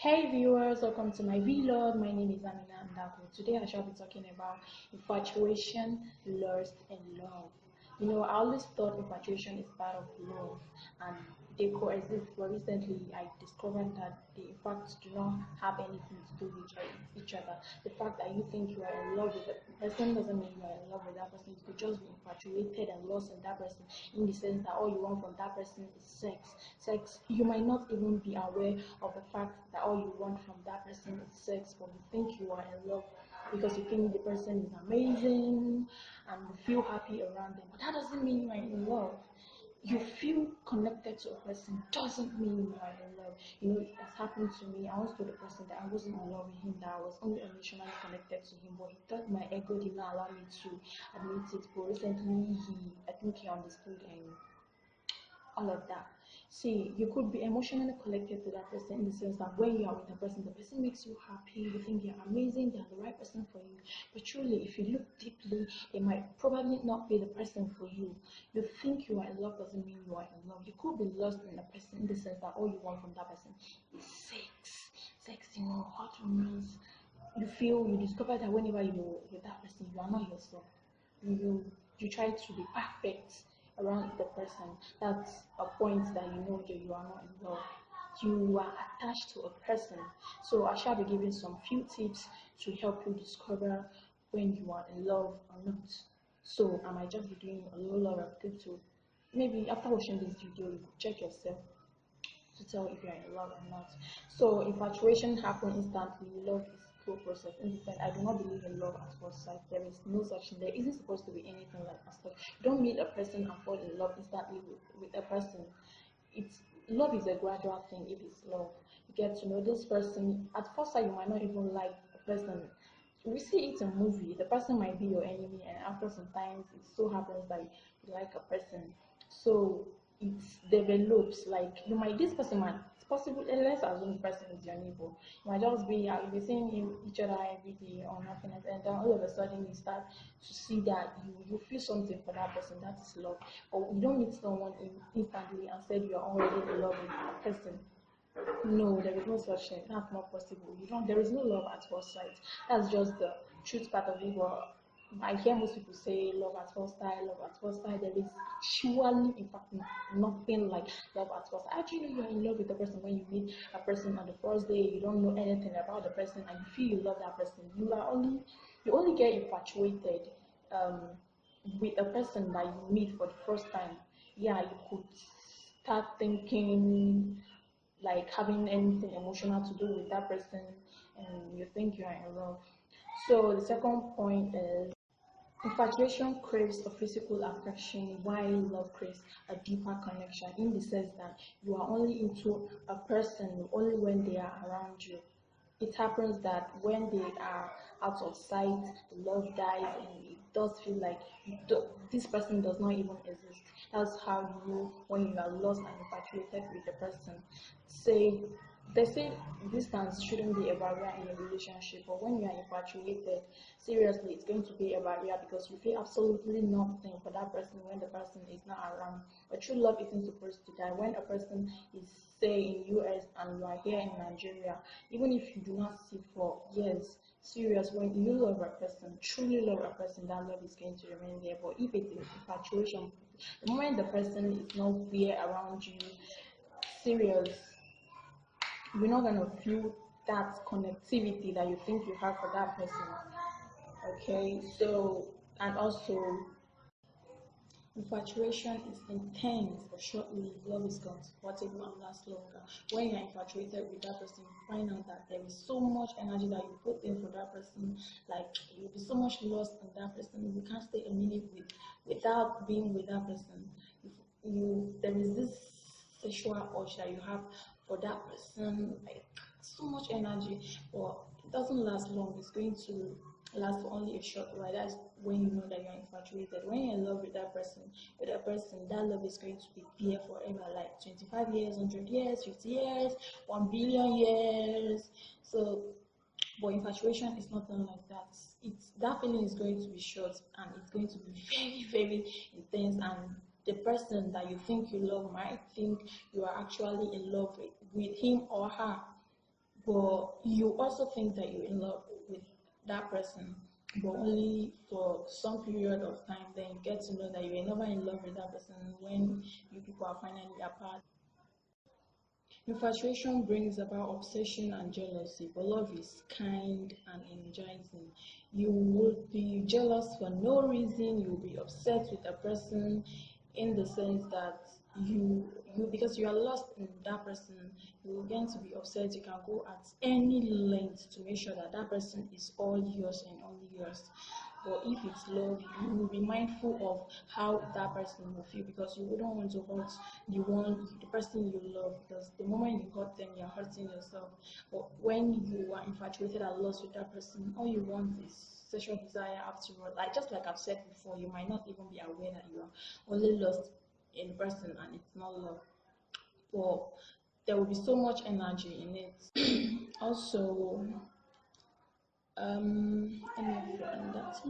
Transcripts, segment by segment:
Hey viewers, welcome to my vlog. My name is Amina Ndako. Today I shall be talking about infatuation, lust, and love. I always thought infatuation is part of love and they coexist, but recently I discovered that they in fact do not have anything to do with each other. The fact that you think you are in love with a person doesn't mean you are in love with that person. You could just be infatuated and lost in that person, in the sense that all you want from that person is sex. You might not even be aware of the fact that all you want from that person is sex, but you think you are in love because you think the person is amazing and you feel happy around them. But that doesn't mean you are in love. You feel connected to a person doesn't mean you are in love. It has happened to me. I once told the person that I wasn't in love with him, that I was only emotionally connected to him, but he thought my ego did not allow me to admit it. But recently, I think he understood and all of that. See, you could be emotionally connected to that person in the sense that when you are with the person makes you happy, you think they're amazing, they're the right person for you. But truly, if you look deeply, they might probably not be the person for you. You think you are in love doesn't mean you are in love. You could be lost in a person in the sense that all you want from that person is sex. Sex, hot romance. You discover that whenever you're with that person, you are not yourself. You try to be perfect around the person. That's a point that you know that you are not in love. You are attached to a person. So I shall be giving some few tips to help you discover when you are in love or not. So I might just be doing a little lot of tips. So maybe after watching this video, you could check yourself to tell if you're in love or not. So infatuation happens instantly. Love is slow process. In the sense, I do not believe in love at first sight. There is no such thing. There isn't supposed to be anything like that. You don't meet a person and fall in love instantly with a person. It's Love is a gradual thing. If it's love, you get to know this person. At first sight, you might not even like a person. We see it in a movie. The person might be your enemy, and after some time, it so happens that you like a person. So it develops. Like this person might, it's possible. Let's assume the person is your neighbor. You might just be you'll be seeing each other every day or nothing, and then all of a sudden you start to see that you feel something for that person. That is love. Or you don't meet someone instantly and said you are already in love with that person. No, there is no such thing. That's not possible. There is no love at first sight. That's just the truth part of it. But I hear most people say love at first sight, love at first sight. There is actually, in fact, nothing like love at first sight. Actually, you're in love with the person when you meet a person on the first day. You don't know anything about the person, and you feel you love that person. You only get infatuated um, with a person that you meet for the first time. Yeah, you could start thinking like having anything emotional to do with that person, and you think you are in love. So the second point is infatuation craves a physical affection while love craves a deeper connection, in the sense that you are only into a person only when they are around you. It happens that when they are out of sight, the love dies, and it does feel like this person does not even exist. That's how you know when you are lost and infatuated with the person. Say they say distance shouldn't be a barrier in a relationship, but when you are infatuated, seriously, it's going to be a barrier because you feel absolutely nothing for that person when the person is not around. But true love isn't supposed to die. When a person is, say, in US and you are here in Nigeria, even if you do not see for years, serious, when you love a person, truly love a person, that love is going to remain there. But if it is infatuation, the moment the person is not there around you, serious, you're not gonna feel that connectivity that you think you have for that person. Okay, so, and also infatuation is intense but short-lived. Love is comfortable and lasts longer. When you're infatuated with that person, you find out that there is so much energy that you put in for that person. Like, you'll be so much lost in that person. You can't stay a minute without being with that person. There is this sexual urge that you have for that person, like so much energy, but it doesn't last long. It's going to last for only a short while. That's when you know that you're infatuated. When you're in love with that person, that love is going to be there forever, like 25 years, 100 years, 50 years, 1 billion years. So, but infatuation is not done like that. That feeling is going to be short, and it's going to be very, very intense, and the person that you think you love might think you are actually in love with him or her. but you also think that you're in love with that person, but only for some period of time. Then you get to know that you were never in love with that person when you people are finally apart. Infatuation brings about obsession and jealousy, but love is kind and energizing. You would be jealous for no reason, you'll be upset with a person in the sense that you because you are lost in that person, you're going to be upset. You can go at any length to make sure that that person is all yours and only yours. But if it's love, you will be mindful of how that person will feel, because you wouldn't want to hurt the person you love, because the moment you hurt them, you're hurting yourself. But when you are infatuated and lost with that person, all you want is sexual desire afterward. Like just like I've said before, you might not even be aware that you are only lost in the person and it's not love. But there will be so much energy in it. Also, let me find that.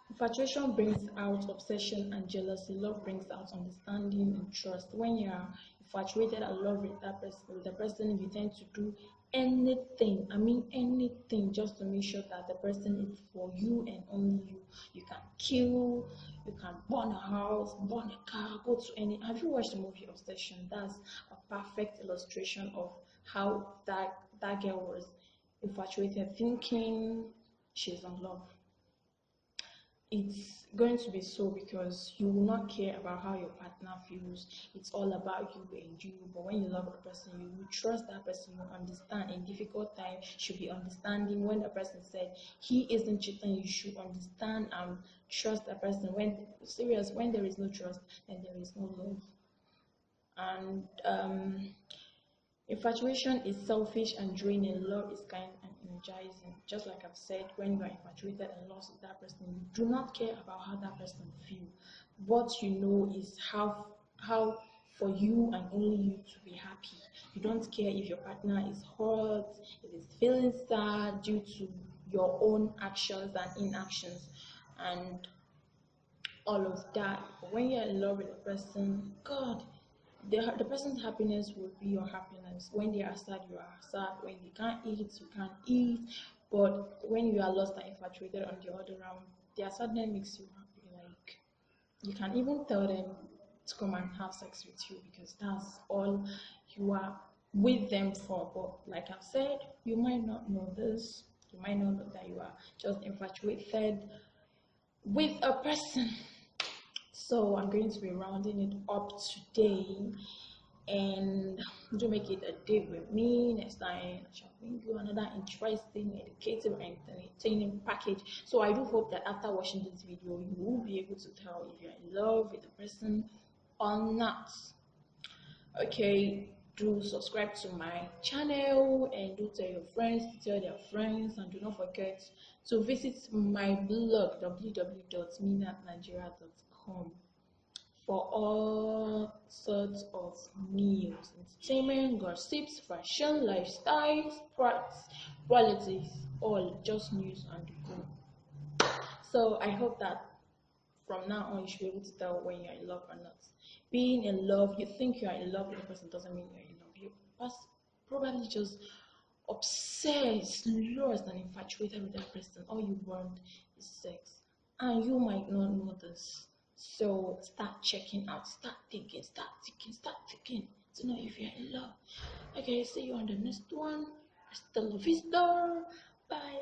Infatuation brings out obsession and jealousy. Love brings out understanding and trust. When you are infatuated and love with the person, you tend to do anything. I mean anything, just to make sure that the person is for you and only you. You can kill, you can burn a house, burn a car, go to any. Have you watched the movie Obsession? That's a perfect illustration of how that girl was infatuated, thinking she's in love. It's going to be so, because you will not care about how your partner feels. It's all about you and you. But when you love a person, you will trust that person. You understand in difficult times, should be understanding. When the person said he isn't cheating, you should understand and trust that person. When serious, when there is no trust, then there is no love. And infatuation is selfish and draining. Love is kind and energizing. Just like I've said, when you are infatuated and lost with that person, you do not care about how that person feels. What you know is how for you and only you to be happy. You don't care if your partner is hurt, if it's feeling sad due to your own actions and inactions and all of that. But when you're in love with a person, God, the person's happiness will be your happiness. When they are sad, you are sad. When they can't eat, you can't eat. But when you are lost and infatuated on the other round, their sadness makes you happy. Like you can even tell them to come and have sex with you, because that's all you are with them for. But like I've said, you might not know this. You might not know that you are just infatuated with a person. So I'm going to be rounding it up today, and do make it a date with me. Next time I shall bring you another interesting, educative, and entertaining package. So I do hope that after watching this video, you will be able to tell if you're in love with the person or not. Okay, do subscribe to my channel and do tell your friends to tell their friends, and do not forget to visit my blog www.minatnigeria.com for all sorts of news, entertainment, gossips, fashion, lifestyle, sports, politics, all just news and go. So I hope that from now on you should be able to tell when you're in love or not. Being in love, you think you're in love with a person doesn't mean you're in love. You probably just obsessed, lost, and infatuated with that person. All you want is sex, and you might not know this. So start checking out, start thinking to know if you're in love. Okay, see you on the next one. Hasta la vista. Bye.